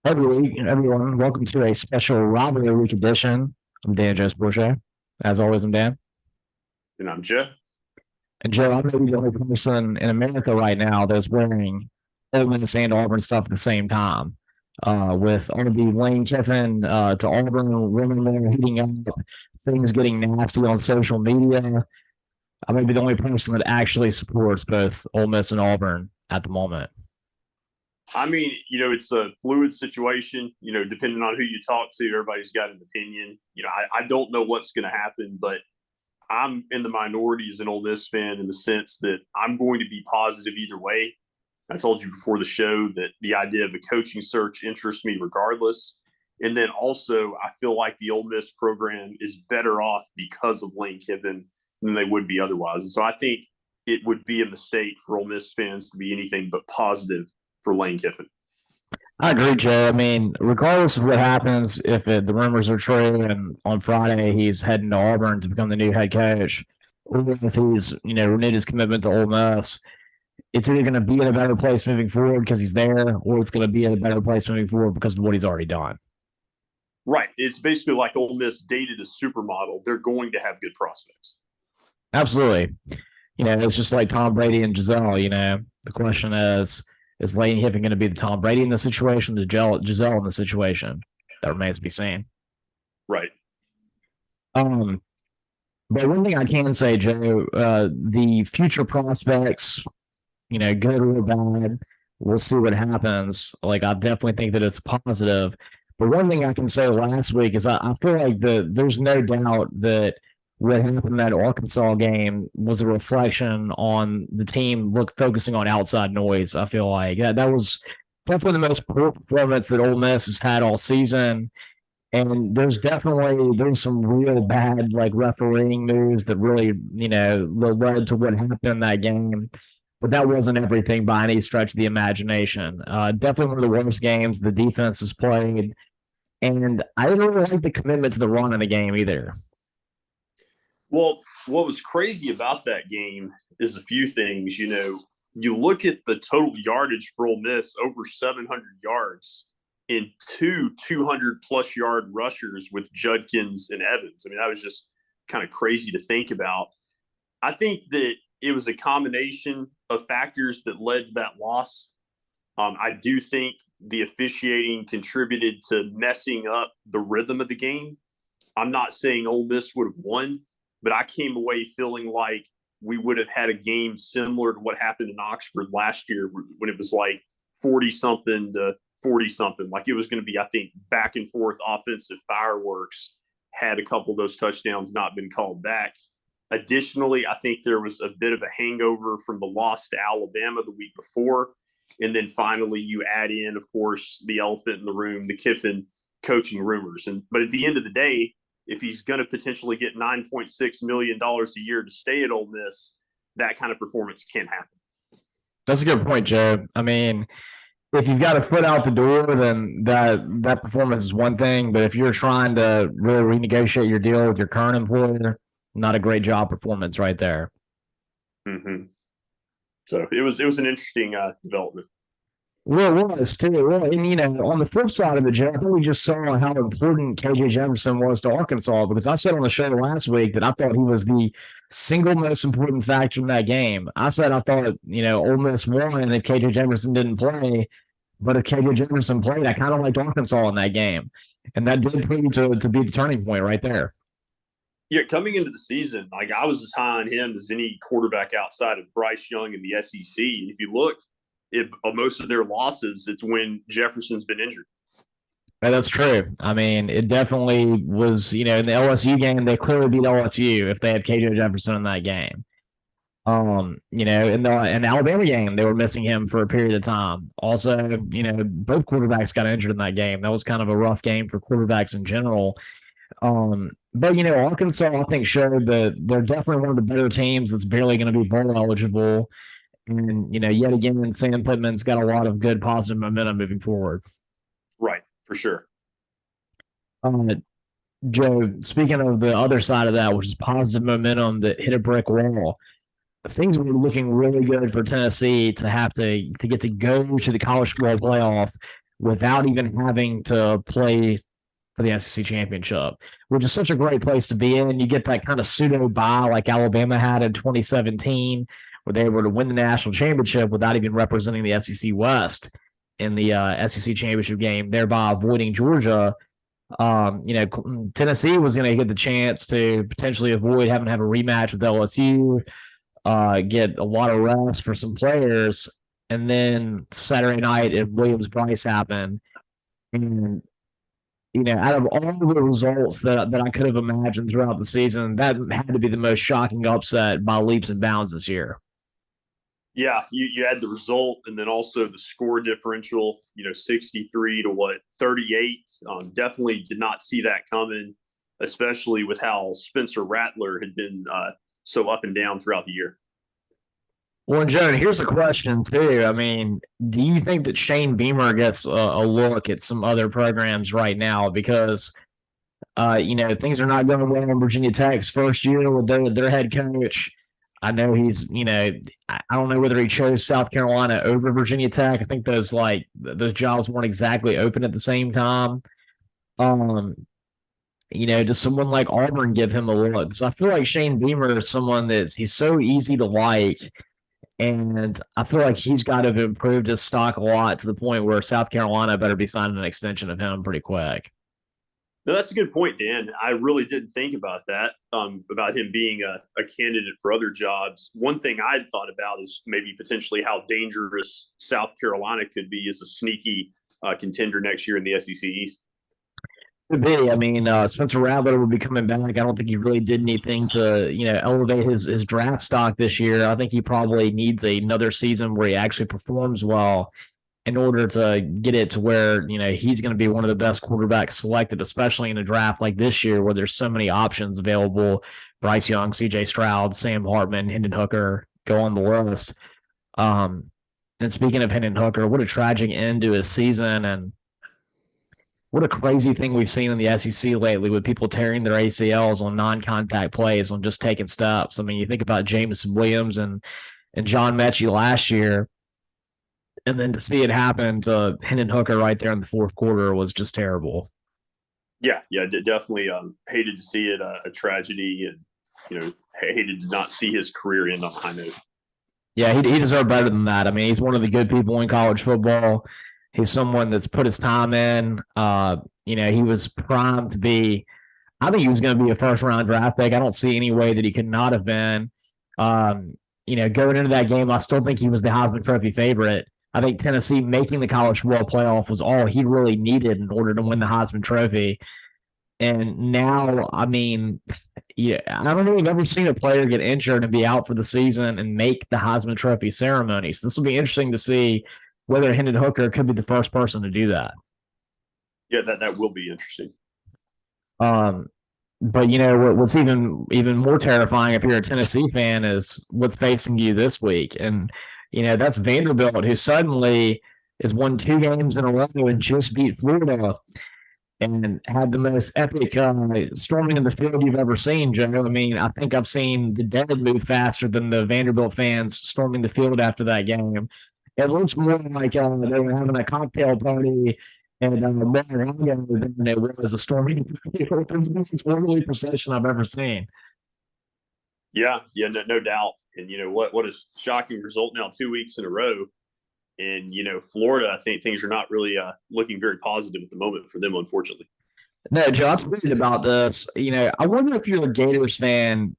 Every week, everyone, welcome to a special Rivalry Week edition. I'm Dan Joe Borgia. As always, I'm Dan. And I'm Joe. And Joe, I'm maybe the only person in America right now that's wearing Ole Miss and Auburn stuff at the same time. With all the Lane Kiffin to Auburn women there heating up, things getting nasty on social media. I may be the only person that actually supports both Ole Miss and Auburn at the moment. I mean, it's a fluid situation. Depending on who you talk to, everybody's got an opinion. I don't know what's going to happen, but I'm in the minority as an Ole Miss fan in the sense that I'm going to be positive either way. I told you before the show that the idea of a coaching search interests me regardless. And then also, I feel like the Ole Miss program is better off because of Lane Kiffin than they would be otherwise. And so I think it would be a mistake for Ole Miss fans to be anything but positive for Lane Kiffin. I agree, Joe. I mean, regardless of what happens, if the rumors are true and on Friday he's heading to Auburn to become the new head coach, or if he's, renewed his commitment to Ole Miss, it's either going to be in a better place moving forward because he's there, or it's going to be in a better place moving forward because of what he's already done. Right. It's basically like Ole Miss dated a supermodel. They're going to have good prospects. Absolutely. It's just like Tom Brady and Giselle. The question is Lane Kiffin going to be the Tom Brady in the situation, the Giselle in the situation? That remains to be seen. Right. But one thing I can say, Joe, the future prospects, good or bad, we'll see what happens. Like, I definitely think that it's positive. But one thing I can say last week is I feel like there's no doubt that what happened in that Arkansas game was a reflection on the team focusing on outside noise. I feel like that was definitely the most poor performance that Ole Miss has had all season. And there's some real bad refereeing moves that really, led to what happened in that game. But that wasn't everything by any stretch of the imagination. Definitely one of the worst games the defense has played. And I didn't really like the commitment to the run in the game either. Well, what was crazy about that game is a few things. You look at the total yardage for Ole Miss, over 700 yards in two 200-plus yard rushers with Judkins and Evans. I mean, that was just kind of crazy to think about. I think that it was a combination of factors that led to that loss. I do think the officiating contributed to messing up the rhythm of the game. I'm not saying Ole Miss would have won, but I came away feeling like we would have had a game similar to what happened in Oxford last year when it was like 40-something to 40-something. Like it was going to be, I think, back and forth offensive fireworks had a couple of those touchdowns not been called back. Additionally, I think there was a bit of a hangover from the loss to Alabama the week before. And then finally, you add in, of course, the elephant in the room, the Kiffin coaching rumors. But at the end of the day, if he's going to potentially get $9.6 million a year to stay at Ole Miss, that kind of performance can't happen. That's a good point, Joe. I mean, if you've got a foot out the door, then that performance is one thing. But if you're trying to really renegotiate your deal with your current employer, not a great job performance right there. Mm-hmm. So it was an interesting development. Well, it was too. Well, and on the flip side of it, Joe, I think we just saw how important KJ Jefferson was to Arkansas, because I said on the show last week that I thought he was the single most important factor in that game. I said I thought Ole Miss won if KJ Jefferson didn't play, but if KJ Jefferson played, I kind of liked Arkansas in that game, and that did prove to be the turning point right there. Yeah, coming into the season, I was as high on him as any quarterback outside of Bryce Young in the SEC. And if you look at most of their losses, it's when Jefferson's been injured. Yeah, that's true. I mean, it definitely was, in the LSU game, they clearly beat LSU if they had KJ Jefferson in that game. In the Alabama game, they were missing him for a period of time. Also, both quarterbacks got injured in that game. That was kind of a rough game for quarterbacks in general. But Arkansas, I think, showed that they're definitely one of the better teams that's barely going to be bowl eligible. And, yet again, Sam Pittman's got a lot of good positive momentum moving forward. Right, for sure. Joe, speaking of the other side of that, which is positive momentum that hit a brick wall, things were looking really good for Tennessee to have to get to go to the college football playoff without even having to play for the SEC championship, which is such a great place to be in. You get that kind of pseudo bye like Alabama had in 2017, where they were to win the national championship without even representing the SEC West in the SEC championship game, thereby avoiding Georgia. Tennessee was going to get the chance to potentially avoid having to have a rematch with LSU, get a lot of rest for some players, and then Saturday night at Williams-Brice happened, and out of all the results that I could have imagined throughout the season, that had to be the most shocking upset by leaps and bounds this year. Yeah, you had the result and then also the score differential, 63 to 38. Definitely did not see that coming, especially with how Spencer Rattler had been so up and down throughout the year. Well, and Joe, here's a question too. I mean, do you think that Shane Beamer gets a look at some other programs right now? Because, things are not going well in Virginia Tech's first year with their head coach. I know he's, I don't know whether he chose South Carolina over Virginia Tech. I think those jobs weren't exactly open at the same time. Does someone like Auburn give him a look? So I feel like Shane Beamer is someone he's so easy to like. And I feel like he's got to have improved his stock a lot to the point where South Carolina better be signing an extension of him pretty quick. No, that's a good point, Dan. I really didn't think about that, about him being a candidate for other jobs. One thing I'd thought about is maybe potentially how dangerous South Carolina could be as a sneaky contender next year in the SEC East. Could be. I mean, Spencer Rattler will be coming back. I don't think he really did anything to, elevate his draft stock this year. I think he probably needs another season where he actually performs well in order to get it to where, he's going to be one of the best quarterbacks selected, especially in a draft like this year where there's so many options available. Bryce Young, CJ Stroud, Sam Hartman, Hendon Hooker, go on the list. And speaking of Hendon Hooker, what a tragic end to his season, and what a crazy thing we've seen in the SEC lately with people tearing their ACLs on non-contact plays, on just taking steps. I mean, you think about Jameson Williams and John Mechie last year, and then to see it happen to Hendon Hooker right there in the fourth quarter was just terrible. Yeah, definitely hated to see it, a tragedy, and, hated to not see his career end on a high note. Yeah, he deserved better than that. I mean, he's one of the good people in college football. He's someone that's put his time in. He was primed to be. I think he was going to be a first-round draft pick. I don't see any way that he could not have been. Going into that game, I still think he was the Heisman Trophy favorite. I think Tennessee making the college football playoff was all he really needed in order to win the Heisman Trophy. And now, I mean, I don't think we've ever seen a player get injured and be out for the season and make the Heisman Trophy ceremony. So this will be interesting to see whether Hendon Hooker could be the first person to do that. Yeah, that will be interesting. But what's even more terrifying if you're a Tennessee fan is what's facing you this week, and that's Vanderbilt, who suddenly has won 2 games in a row and just beat Florida, and had the most epic storming in the field you've ever seen, Joe. I mean, I think I've seen the dead move faster than the Vanderbilt fans storming the field after that game. It looks more like they were having a cocktail party and Mar-a-Lago than it was a storming field. It's the most orderly procession I've ever seen. Yeah, no doubt. And what a shocking result now, 2 weeks in a row. And Florida, I think things are not really looking very positive at the moment for them, unfortunately. No, Joe, I'm tweeted about this. I wonder if you're a Gators fan,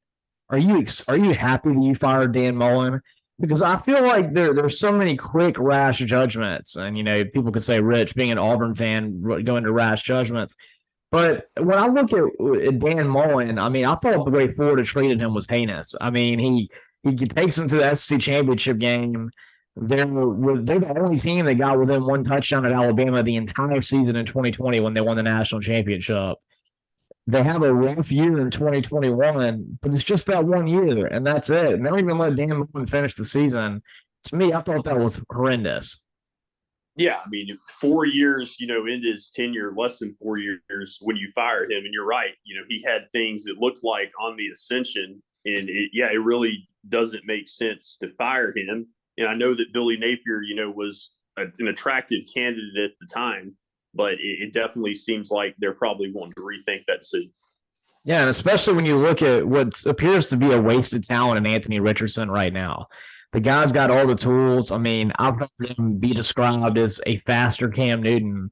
are you happy that you fired Dan Mullen? Because I feel like there's so many quick, rash judgments. And, people could say, Rich, being an Auburn fan, going to rash judgments. But when I look at Dan Mullen, I mean, I thought the way Florida treated him was heinous. I mean, he takes him to the SEC championship game. They're the only team that got within 1 touchdown at Alabama the entire season in 2020 when they won the national championship. They have a rough year in 2021, but it's just that 1 year, and that's it. And they don't even let Dan Mullen finish the season. To me, I thought that was horrendous. Yeah, I mean, 4 years, into his tenure, less than 4 years when you fired him. And you're right, he had things that looked like on the ascension. And it really doesn't make sense to fire him. And I know that Billy Napier, was an attractive candidate at the time, but it definitely seems like they're probably wanting to rethink that decision. Yeah, and especially when you look at what appears to be a wasted talent in Anthony Richardson right now. The guy's got all the tools. I mean, I've heard him be described as a faster Cam Newton,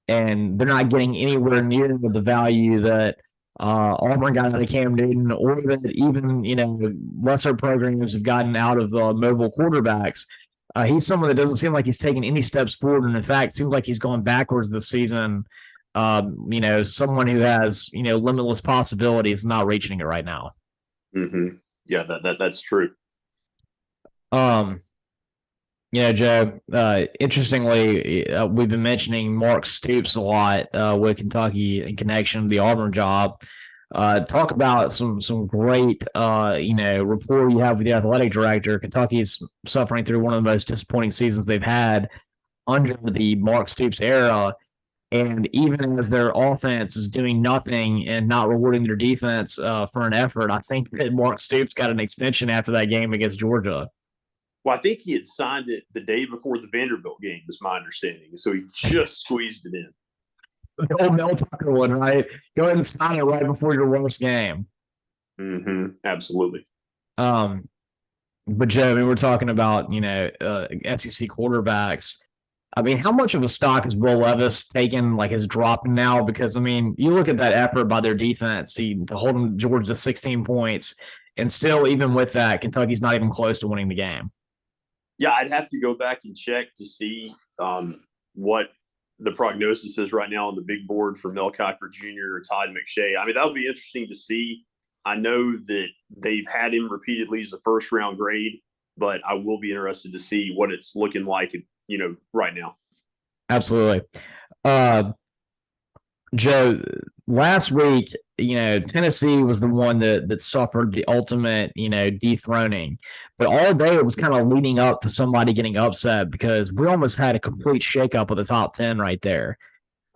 and they're not getting anywhere near the value that Auburn got out of Cam Newton, or that even lesser programs have gotten out of mobile quarterbacks. He's someone that doesn't seem like he's taking any steps forward, and in fact, seems like he's gone backwards this season. Someone who has limitless possibilities, not reaching it right now. Mm-hmm. Yeah, that's true. Joe, interestingly, we've been mentioning Mark Stoops a lot with Kentucky in connection to the Auburn job. Talk about some great, rapport you have with the athletic director. Kentucky's suffering through one of the most disappointing seasons they've had under the Mark Stoops era. And even as their offense is doing nothing and not rewarding their defense for an effort, I think that Mark Stoops got an extension after that game against Georgia. Well, I think he had signed it the day before the Vanderbilt game, is my understanding. So he just squeezed it in. The old Mel Tucker one, right? Go ahead and sign it right before your worst game. Mm-hmm. Absolutely. But Joe, I mean, we're talking about, SEC quarterbacks. I mean, how much of a stock is Will Levis taking, like, his dropping now? Because, I mean, you look at that effort by their defense to hold them Georgia to 16 points, and still, even with that, Kentucky's not even close to winning the game. Yeah, I'd have to go back and check to see what the prognosis is right now on the big board for Mel Kiper Jr. or Todd McShay. I mean, that would be interesting to see. I know that they've had him repeatedly as a first-round grade, but I will be interested to see what it's looking like, right now. Absolutely. Joe, last week, Tennessee was the one that suffered the ultimate, dethroning. But all day it was kind of leading up to somebody getting upset because we almost had a complete shakeup of the top 10 right there.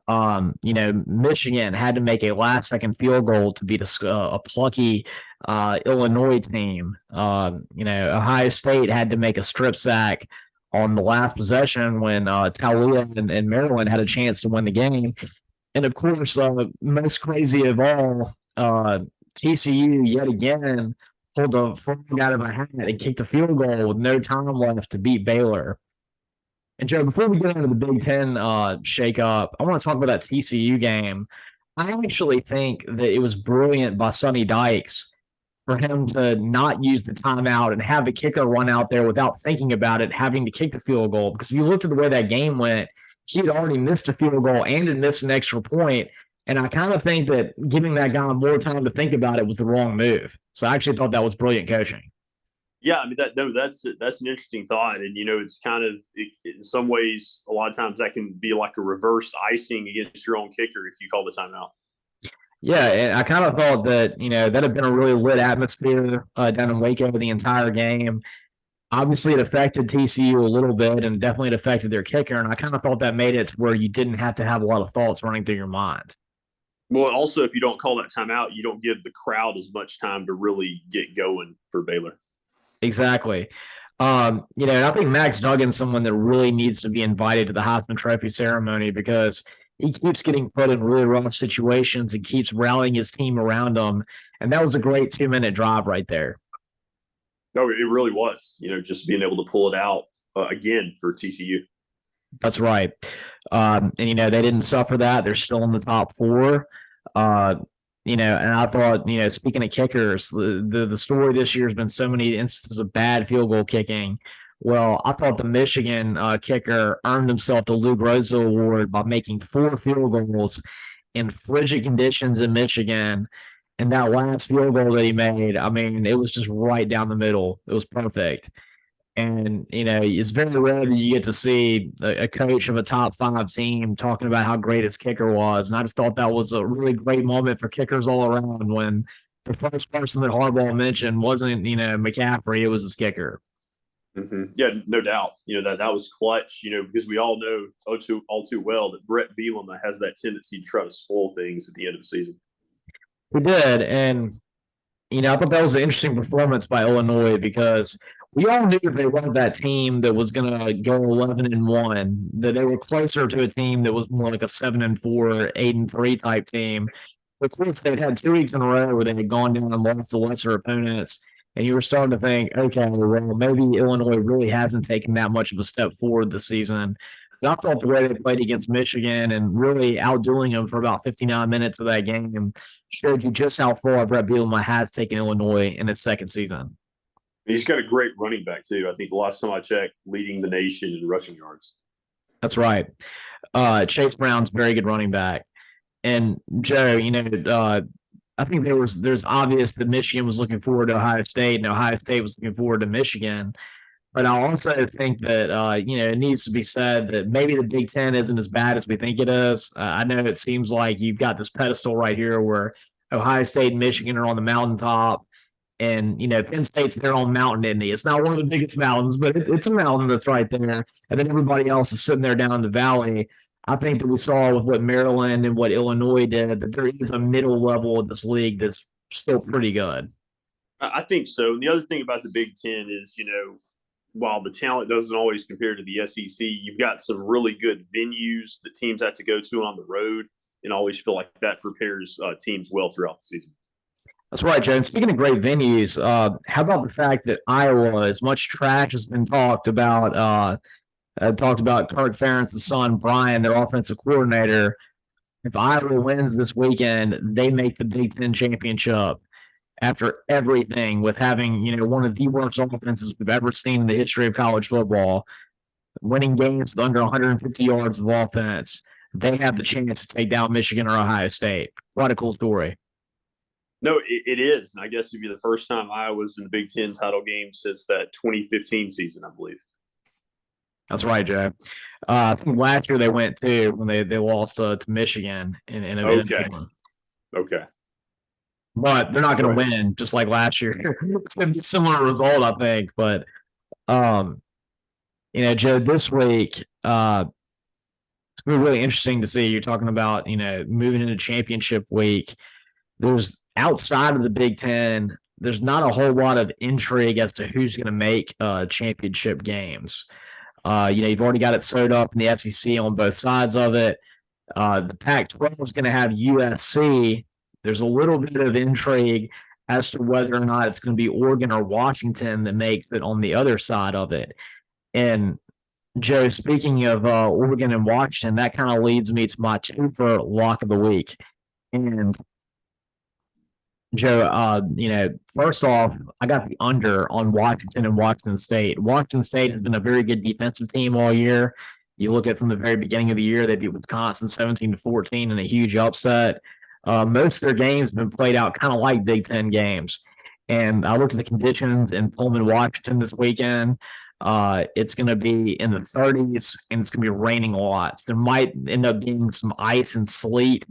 Michigan had to make a last-second field goal to beat a plucky Illinois team. Ohio State had to make a strip sack on the last possession when Talia and Maryland had a chance to win the game. And, of course, most crazy of all, TCU yet again pulled a frog out of a hat and kicked a field goal with no time left to beat Baylor. And, Joe, before we get into the Big Ten shakeup, I want to talk about that TCU game. I actually think that it was brilliant by Sonny Dykes for him to not use the timeout and have the kicker run out there without thinking about it, having to kick the field goal. Because if you looked at the way that game went, he had already missed a field goal and had missed an extra point. And I kind of think that giving that guy more time to think about it was the wrong move. So I actually thought that was brilliant coaching. Yeah, I mean, that's an interesting thought. And, it's kind of, in some ways, a lot of times that can be like a reverse icing against your own kicker if you call the timeout. Yeah, and I kind of thought that, that had been a really lit atmosphere down in Waco the entire game. Obviously, it affected TCU a little bit, and definitely it affected their kicker. And I kind of thought that made it to where you didn't have to have a lot of thoughts running through your mind. Well, also, if you don't call that timeout, you don't give the crowd as much time to really get going for Baylor. Exactly. And I think Max Duggan's someone that really needs to be invited to the Heisman Trophy ceremony because he keeps getting put in really rough situations and keeps rallying his team around him. And that was a great 2-minute drive right there. No, it really was, just being able to pull it out again for TCU. That's right. And, they didn't suffer that. They're still in the top 4. And I thought, speaking of kickers, the story this year has been so many instances of bad field goal kicking. Well, I thought the Michigan kicker earned himself the Lou Groza Award by making 4 field goals in frigid conditions in Michigan. And that last field goal that he made, I mean, it was just right down the middle. It was perfect. And, it's very rare that you get to see a coach of a top 5 team talking about how great his kicker was. And I just thought that was a really great moment for kickers all around when the first person that Harbaugh mentioned wasn't, McCaffrey, it was his kicker. Mm-hmm. Yeah, no doubt. That was clutch, because we all know all too well that Brett Bielema has that tendency to try to spoil things at the end of the season. We did. And, I thought that was an interesting performance by Illinois because we all knew if they weren't that team that was going to go 11-1, that they were closer to a team that was more like a 7-4, 8-3 type team. Of course, they'd had 2 weeks in a row where they had gone down and lost to lesser opponents, and you were starting to think, okay, well, maybe Illinois really hasn't taken that much of a step forward this season. But I thought the way they played against Michigan and really outdoing them for about 59 minutes of that game showed you just how far Brett Bielema has taken Illinois in its second season. He's got a great running back too. I think the last time I checked, leading the nation in rushing yards. That's right. Chase Brown's very good running back. And Joe, I think there's obvious that Michigan was looking forward to Ohio State and Ohio State was looking forward to Michigan. But I also think that it needs to be said that maybe the Big Ten isn't as bad as we think it is. I know it seems like you've got this pedestal right here where Ohio State and Michigan are on the mountaintop, and Penn State's their own mountain, isn't it? It's not one of the biggest mountains, but it's a mountain that's right there. And then everybody else is sitting there down in the valley. I think that we saw with what Maryland and what Illinois did that there is a middle level of this league that's still pretty good. I think so. And the other thing about the Big Ten is, while the talent doesn't always compare to the SEC, you've got some really good venues that teams have to go to on the road, and I always feel like that prepares teams well throughout the season. That's right, Joe. And speaking of great venues, how about the fact that Iowa, as much trash has been talked about Kirk Ferentz's son, Brian, their offensive coordinator. If Iowa wins this weekend, they make the Big Ten championship after everything with having, one of the worst offenses we've ever seen in the history of college football, winning games with under 150 yards of offense. They have the chance to take down Michigan or Ohio State. What a cool story. No, it is. And I guess it'd be the first time Iowa's in the Big Ten title game since that 2015 season, I believe. That's right, Joe. I think last year they went too when they lost to Michigan in a Okay. But they're not going to win just like last year. It's going to be a similar result, I think. But Joe, this week it's going to be really interesting to see. You're talking about moving into championship week. There's outside of the Big Ten, there's not a whole lot of intrigue as to who's going to make championship games. You've already got it sewed up in the SEC on both sides of it. The Pac-12 is going to have USC. There's a little bit of intrigue as to whether or not it's going to be Oregon or Washington that makes it on the other side of it. And Joe, speaking of Oregon and Washington, that kind of leads me to my two for lock of the week. And Joe, first off, I got the under on Washington and Washington State. Washington State has been a very good defensive team all year. You look at from the very beginning of the year, they beat Wisconsin 17-14 in a huge upset. Most of their games have been played out kind of like Big Ten games. And I looked at the conditions in Pullman, Washington this weekend. It's going to be in the 30s, and it's going to be raining a lot. So there might end up being some ice and sleet.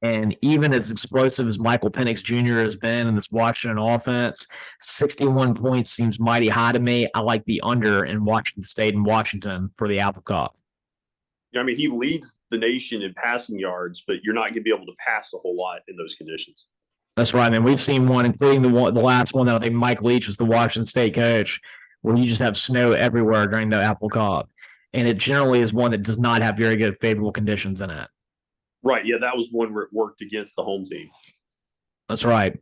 And even as explosive as Michael Penix Jr. has been in this Washington offense, 61 points seems mighty high to me. I like the under in Washington State and Washington for the Apple Cup. Yeah, I mean, he leads the nation in passing yards, but you're not going to be able to pass a whole lot in those conditions. That's right, man. We've seen one, including the last one that I think Mike Leach was the Washington State coach, where you just have snow everywhere during the Apple Cup. And it generally is one that does not have very good favorable conditions in it. Right. Yeah, that was one where it worked against the home team. That's right.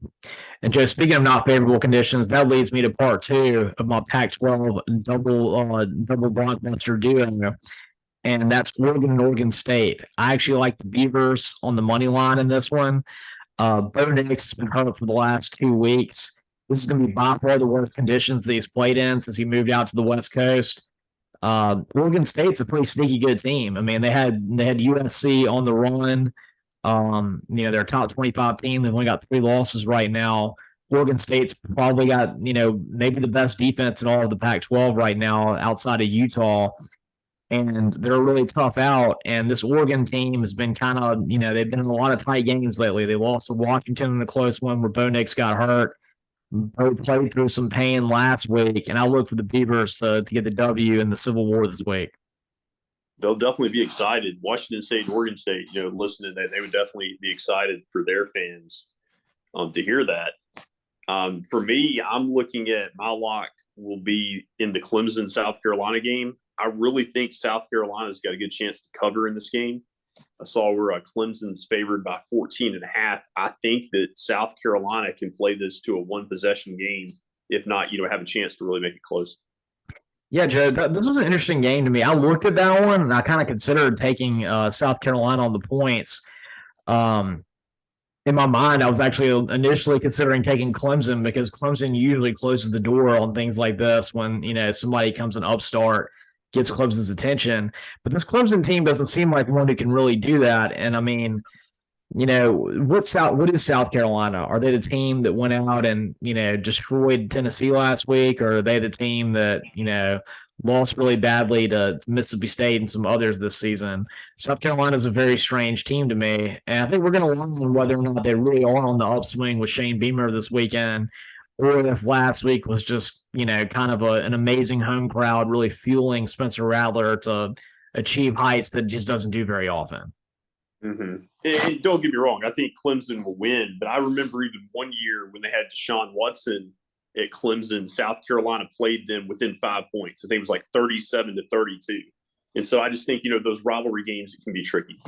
And Joe, speaking of not favorable conditions, that leads me to part two of my Pac-12 double blockbuster duo, and that's Oregon and Oregon State. I actually like the Beavers on the money line in this one. Bo Nix has been hurt for the last 2 weeks. This is going to be by far the worst conditions that he's played in since he moved out to the West Coast. Oregon State's a pretty sneaky good team. I mean, they had USC on the run. They're a top 25 team. They've only got 3 losses right now. Oregon State's probably got, maybe the best defense in all of the Pac-12 right now outside of Utah. And they're a really tough out. And this Oregon team has been kind of, they've been in a lot of tight games lately. They lost to Washington in a close one where Bo Nix got hurt. Bo played through some pain last week, and I look for the Beavers to get the W in the Civil War this week. They'll definitely be excited. Washington State and Oregon State, listening, they would definitely be excited for their fans to hear that. For me, I'm looking at my lock will be in the Clemson South Carolina game. I really think South Carolina's got a good chance to cover in this game. I saw where Clemson's favored by 14.5. I think that South Carolina can play this to a one possession game. If not, have a chance to really make it close. Yeah, Joe, this was an interesting game to me. I looked at that one and I kind of considered taking South Carolina on the points. In my mind, I was actually initially considering taking Clemson because Clemson usually closes the door on things like this when, somebody comes an upstart, gets Clemson's attention. But this Clemson team doesn't seem like one who can really do that. And I mean, what is South Carolina? Are they the team that went out and, destroyed Tennessee last week? Or are they the team that, lost really badly to Mississippi State and some others this season? South Carolina is a very strange team to me. And I think we're going to learn whether or not they really are on the upswing with Shane Beamer this weekend, or if last week was just, kind of an amazing home crowd really fueling Spencer Rattler to achieve heights that just doesn't do very often. Mm-hmm. And don't get me wrong, I think Clemson will win, but I remember even one year when they had Deshaun Watson at Clemson, South Carolina played them within 5 points. I think it was like 37-32. And so I just think, those rivalry games, it can be tricky.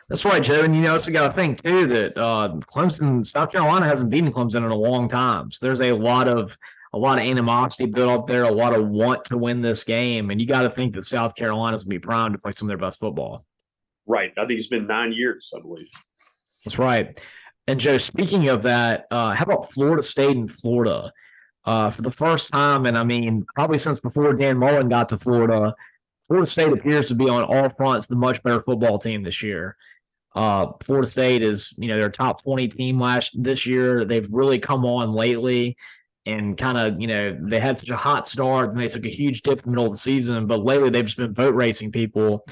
That's right, Joe. And also got to think too that South Carolina hasn't beaten Clemson in a long time. So there's a lot of animosity built up there, a lot of want to win this game. And you got to think that South Carolina's gonna be primed to play some of their best football. Right. I think it's been 9 years, I believe. That's right. And Joe, speaking of that, how about Florida State and Florida? For the first time, and I mean, probably since before Dan Mullen got to Florida State appears to be on all fronts the much better football team this year. Florida State is, their top 20 team this year. They've really come on lately and kind of, they had such a hot start and they took a huge dip in the middle of the season, but lately they've just been boat racing people.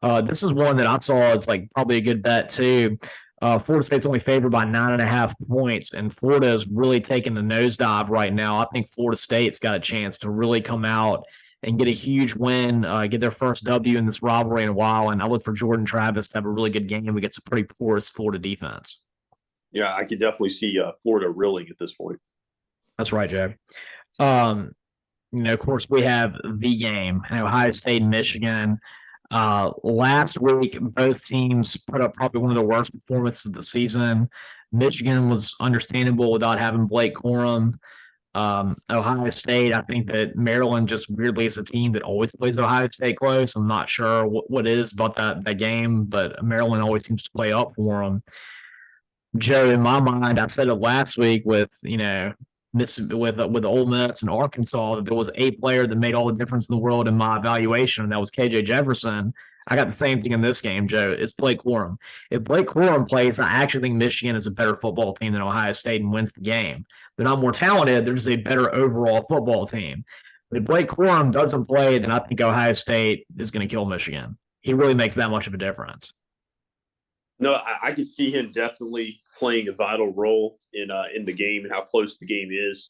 This is one that I saw as like probably a good bet too. Florida State's only favored by 9.5 points, and Florida is really taking a nosedive right now. I think Florida State's got a chance to really come out and get a huge win, get their first W in this rivalry in a while. And I look for Jordan Travis to have a really good game against a pretty porous Florida defense. Yeah, I could definitely see Florida reeling at this point. That's right, Joe. Of course, we have the game, Ohio State and Michigan. Last week, both teams put up probably one of the worst performances of the season. Michigan was understandable without having Blake Corum. Ohio State, I think that Maryland just weirdly is a team that always plays Ohio State close. I'm not sure what it is about that game, but Maryland always seems to play up for them. Joe, in my mind, I said it last week with with Ole Miss and Arkansas that there was a player that made all the difference in the world in my evaluation, and that was KJ Jefferson. I got the same thing in this game, Joe. It's Blake Corum. If Blake Corum plays, I actually think Michigan is a better football team than Ohio State and wins the game. They're not more talented. They're just a better overall football team. But if Blake Corum doesn't play, then I think Ohio State is going to kill Michigan. He really makes that much of a difference. No, I could see him definitely playing a vital role in the game and how close the game is.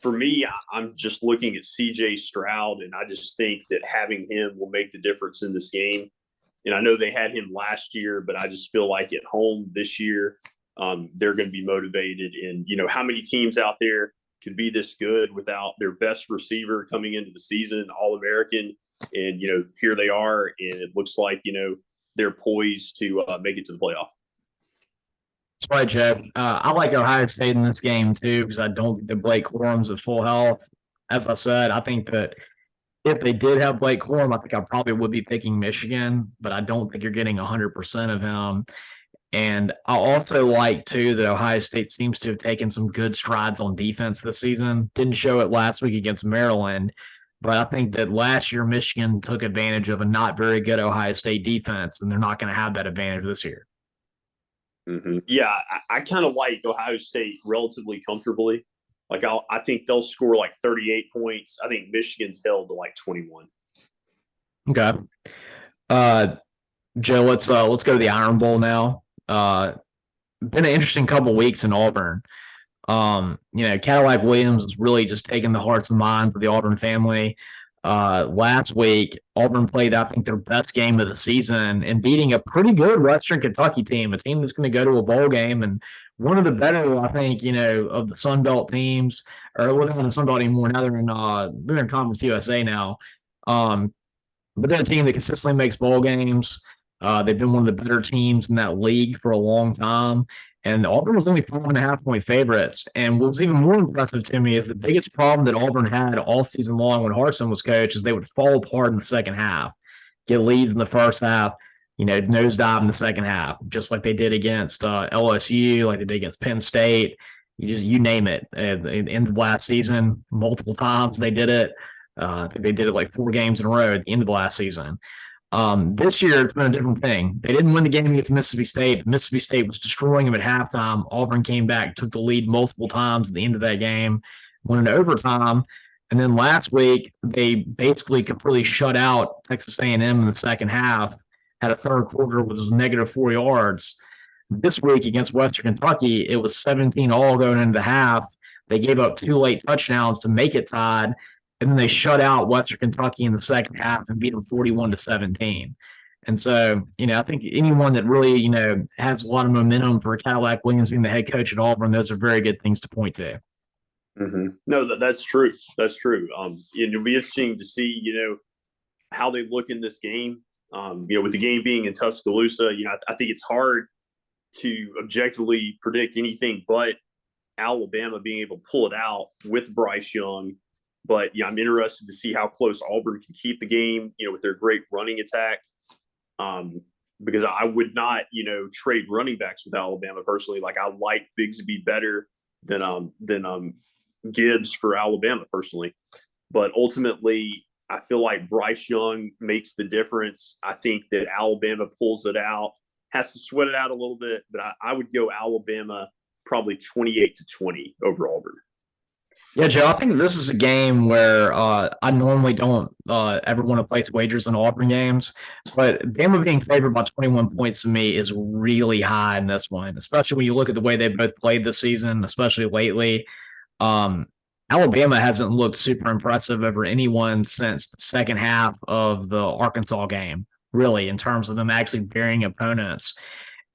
For me, I'm just looking at C.J. Stroud, and I just think that having him will make the difference in this game. And I know they had him last year, but I just feel like at home this year, they're going to be motivated. And, how many teams out there could be this good without their best receiver coming into the season, All-American? And, here they are, and it looks like, they're poised to make it to the playoff. That's right, Joe. I like Ohio State in this game, too, because I don't think that Blake Corum's at full health. As I said, I think that if they did have Blake Corum, I think I probably would be picking Michigan, but I don't think you're getting 100% of him. And I also like, too, that Ohio State seems to have taken some good strides on defense this season. Didn't show it last week against Maryland, but I think that last year Michigan took advantage of a not very good Ohio State defense, and they're not going to have that advantage this year. Mm-hmm. Yeah, I kind of like Ohio State relatively comfortably. Like I think they'll score like 38 points. I think Michigan's held to like 21. Okay. Joe, let's go to the Iron Bowl now. Been an interesting couple weeks in Auburn. Cadillac Williams is really just taking the hearts and minds of the Auburn family. last week, Auburn played, I think, their best game of the season and beating a pretty good Western Kentucky team, a team that's going to go to a bowl game and one of the better, I think, of the Sun Belt teams, or well, they're not in the Sun Belt anymore. Now they're in Conference USA now. But they're a team that consistently makes bowl games. They've been one of the better teams in that league for a long time. And Auburn was only 5.5-point favorites. And what was even more impressive to me is the biggest problem that Auburn had all season long when Harsin was coach is they would fall apart in the second half, get leads in the first half, nosedive in the second half, just like they did against LSU, like they did against Penn State. You name it. In the last season, multiple times they did it. They did it like 4 games in a row at the end of the last season. This year, it's been a different thing. They didn't win the game against Mississippi State. Mississippi State was destroying them at halftime. Auburn came back, took the lead multiple times at the end of that game, went into overtime. And then last week, they basically completely shut out Texas A&M in the second half, had a third quarter with negative 4 yards. This week against Western Kentucky, it was 17-all going into the half. They gave up 2 late touchdowns to make it tied. And then they shut out Western Kentucky in the second half and beat them 41-17. And so, I think anyone that really, has a lot of momentum for Cadillac Williams being the head coach at Auburn, those are very good things to point to. Mm-hmm. No, that's true. That's true. It'll be interesting to see, how they look in this game. With the game being in Tuscaloosa, I think it's hard to objectively predict anything but Alabama being able to pull it out with Bryce Young. But I'm interested to see how close Auburn can keep the game, with their great running attack. Because I would not, trade running backs with Alabama personally. Like I like Bigsby better than Gibbs for Alabama personally. But ultimately, I feel like Bryce Young makes the difference. I think that Alabama pulls it out, has to sweat it out a little bit, but I would go Alabama probably 28-20 over Auburn. Yeah, Joe, I think this is a game where I normally don't ever want to place wagers on Auburn games, but Bama being favored by 21 points to me is really high in this one, especially when you look at the way they both played this season, especially lately. Alabama hasn't looked super impressive over anyone since the second half of the Arkansas game, really, in terms of them actually burying opponents.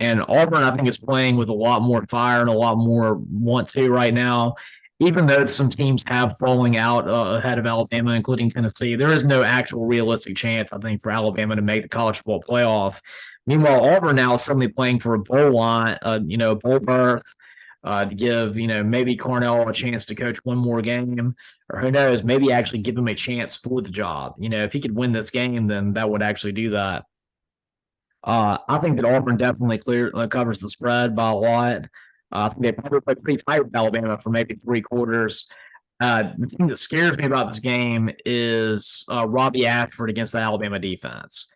And Auburn, I think, is playing with a lot more fire and a lot more want to right now. Even though some teams have falling out ahead of Alabama, including Tennessee, there is no actual realistic chance, I think, for Alabama to make the college football playoff. Meanwhile, Auburn now is suddenly playing for a bowl line, bowl berth to give, maybe Cornell a chance to coach one more game, or who knows, maybe actually give him a chance for the job. If he could win this game, then that would actually do that. I think that Auburn definitely covers the spread by a lot. I think they probably played pretty tight with Alabama for maybe 3 quarters. The thing that scares me about this game is Robbie Ashford against the Alabama defense.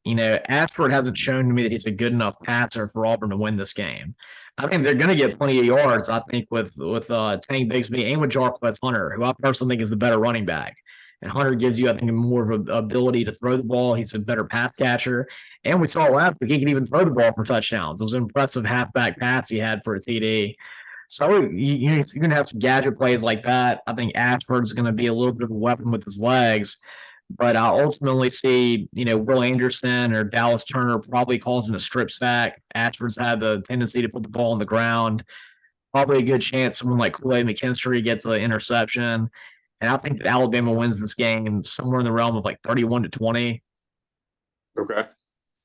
Ashford hasn't shown to me that he's a good enough passer for Auburn to win this game. I think they're going to get plenty of yards, I think, with Tank Bigsby and with Jarquez Hunter, who I personally think is the better running back. And Hunter gives you, I think, more of an ability to throw the ball. He's a better pass catcher. And we saw last week he can even throw the ball for touchdowns. It was an impressive halfback pass he had for a TD. So you're going to have some gadget plays like that. I think Ashford's going to be a little bit of a weapon with his legs. But I ultimately see, Will Anderson or Dallas Turner probably causing a strip sack. Ashford's had the tendency to put the ball on the ground. Probably a good chance someone like Kool-Aid McKinstry gets an interception. And I think that Alabama wins this game somewhere in the realm of like 31-20. Okay.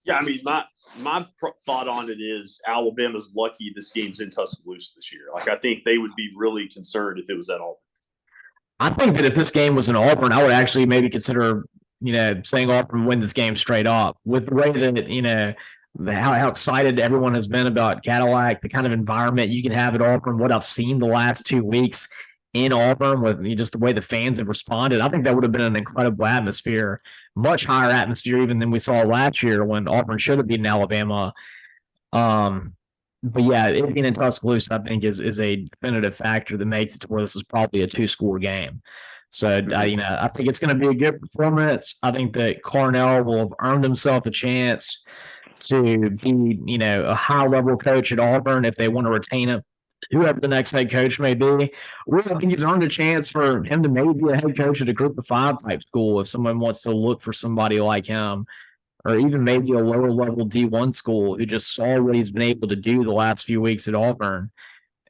Yeah, I mean, my thought on it is Alabama's lucky this game's in Tuscaloosa this year. Like, I think they would be really concerned if it was at Auburn. I think that if this game was in Auburn, I would actually maybe consider, saying Auburn win this game straight up. With the way that, how excited everyone has been about Cadillac, the kind of environment you can have at Auburn, what I've seen the last 2 weeks in Auburn with just the way the fans have responded, I think that would have been an incredible atmosphere, much higher atmosphere even than we saw last year when Auburn should have beaten Alabama. But yeah, it being in Tuscaloosa, I think is a definitive factor that makes it to where this is probably a 2-score game. So, I think it's going to be a good performance. I think that Cornell will have earned himself a chance to be, a high-level coach at Auburn if they want to retain him whoever the next head coach may be. Well, I think he's earned a chance for him to maybe be a head coach at a group of five type school if someone wants to look for somebody like him, or even maybe a lower level D1 school who just saw what he's been able to do the last few weeks at Auburn.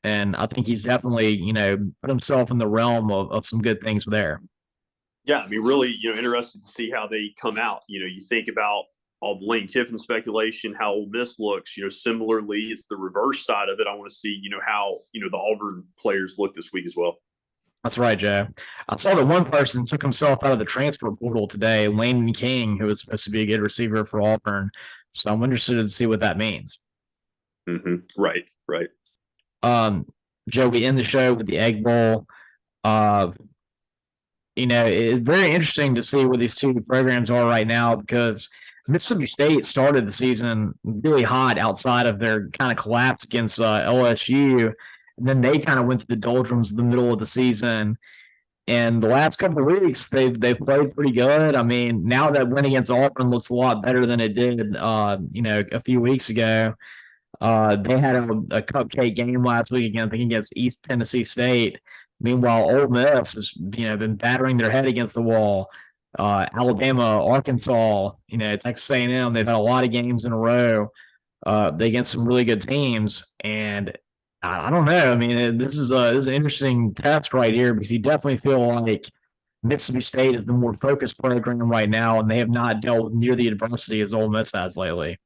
And I think he's definitely, put himself in the realm of some good things there. Yeah, I mean, really, interested to see how they come out. You think about all the Lane Kiffin speculation, how Ole Miss looks. Similarly, it's the reverse side of it. I want to see, how the Auburn players look this week as well. That's right, Joe. I saw that one person took himself out of the transfer portal today, Lane King, who was supposed to be a good receiver for Auburn. So I'm interested to see what that means. Mm-hmm. Right. Joe, we end the show with the Egg Bowl. It's very interesting to see where these two programs are right now because Mississippi State started the season really hot outside of their kind of collapse against LSU. And then they kind of went to the doldrums in the middle of the season. And the last couple of weeks, they've played pretty good. I mean, now that win against Auburn looks a lot better than it did, a few weeks ago. They had a cupcake game last week against East Tennessee State. Meanwhile, Ole Miss has been battering their head against the wall. Alabama, Arkansas, Texas A&M. They've had a lot of games in a row against some really good teams, and I don't know. I mean, this is an interesting test right here because you definitely feel like Mississippi State is the more focused program right now, and they have not dealt with near the adversity as Ole Miss has lately.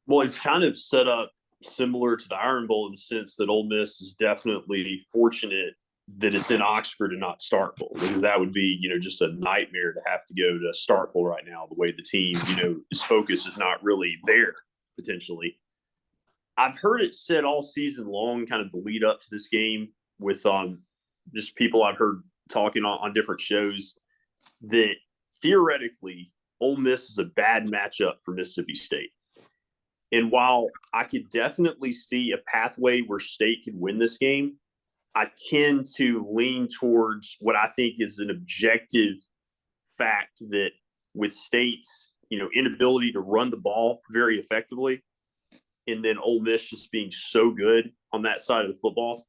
Well, it's kind of set up similar to the Iron Bowl in the sense that Ole Miss is definitely fortunate that it's in Oxford and not Starkville, because that would be, just a nightmare to have to go to Starkville right now, the way the team, his focus is not really there potentially. I've heard it said all season long, kind of the lead up to this game with just people I've heard talking on different shows, that theoretically Ole Miss is a bad matchup for Mississippi State. And while I could definitely see a pathway where State could win this game, I tend to lean towards what I think is an objective fact that with State's, inability to run the ball very effectively, and then Ole Miss just being so good on that side of the football,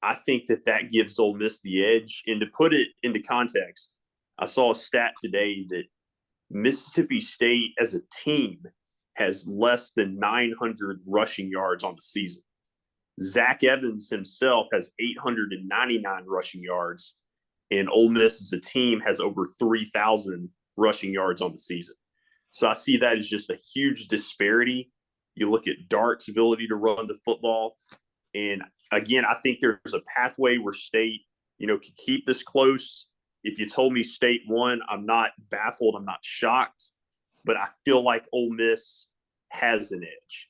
I think that gives Ole Miss the edge. And to put it into context, I saw a stat today that Mississippi State as a team has less than 900 rushing yards on the season. Zach Evans himself has 899 rushing yards, and Ole Miss as a team has over 3,000 rushing yards on the season. So I see that as just a huge disparity. You look at Dart's ability to run the football, and again, I think there's a pathway where State, could keep this close. If you told me State won, I'm not baffled, I'm not shocked, but I feel like Ole Miss has an edge.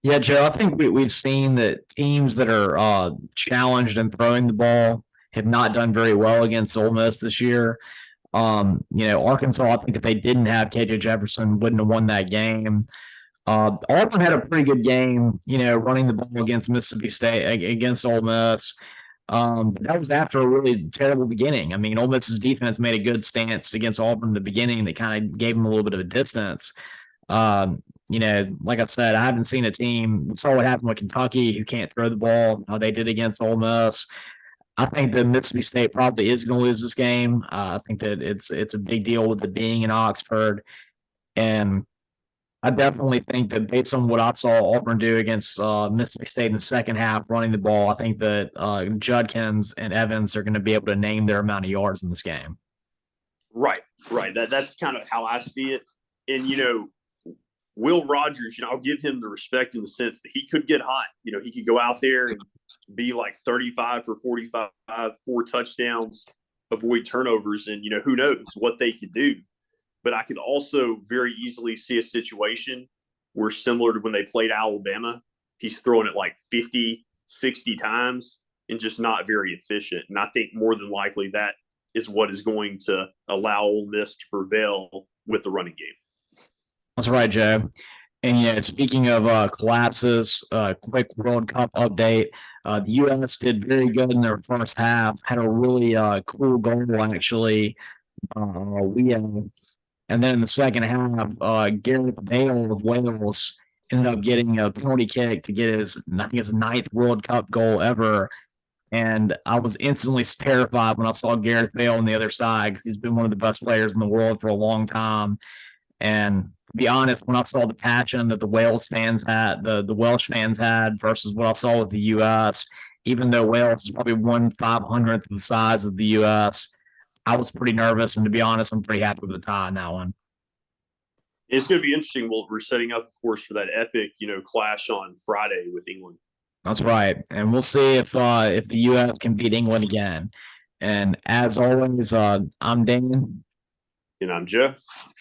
Yeah, Joe, I think we've seen that teams that are challenged in throwing the ball have not done very well against Ole Miss this year. Arkansas, I think if they didn't have KJ Jefferson, wouldn't have won that game. Auburn had a pretty good game, running the ball against Mississippi State, against Ole Miss. That was after a really terrible beginning. I mean, Ole Miss's defense made a good stance against Auburn in the beginning that kind of gave them a little bit of a distance. Like I said, I haven't seen a team. We saw what happened with Kentucky, who can't throw the ball, how they did against Ole Miss. I think that Mississippi State probably is going to lose this game. I think that it's a big deal with it being in Oxford. And I definitely think that based on what I saw Auburn do against Mississippi State in the second half running the ball, I think that Judkins and Evans are going to be able to name their amount of yards in this game. Right. That's kind of how I see it. And, Will Rogers, I'll give him the respect in the sense that he could get hot. He could go out there and be like 35 for 45, 4 touchdowns, avoid turnovers, and, who knows what they could do. But I could also very easily see a situation where, similar to when they played Alabama, he's throwing it like 50, 60 times and just not very efficient. And I think more than likely that is what is going to allow Ole Miss to prevail with the running game. That's right, Joe. And speaking of collapses, quick World Cup update. The U.S. did very good in their first half. Had a really cool goal actually. And then in the second half, Gareth Bale of Wales ended up getting a penalty kick to get his, I think his 9th World Cup goal ever. And I was instantly terrified when I saw Gareth Bale on the other side because he's been one of the best players in the world for a long time. And to be honest, when I saw the passion that the Wales fans had, the Welsh fans had versus what I saw with the U.S., even though Wales is probably 1/500th of the size of the U.S., I was pretty nervous. And to be honest, I'm pretty happy with the tie in that one. It's going to be interesting. Well, we're setting up, of course, for that epic, clash on Friday with England. That's right. And we'll see if the U.S. can beat England again. And as always, I'm Dan. And I'm Joe.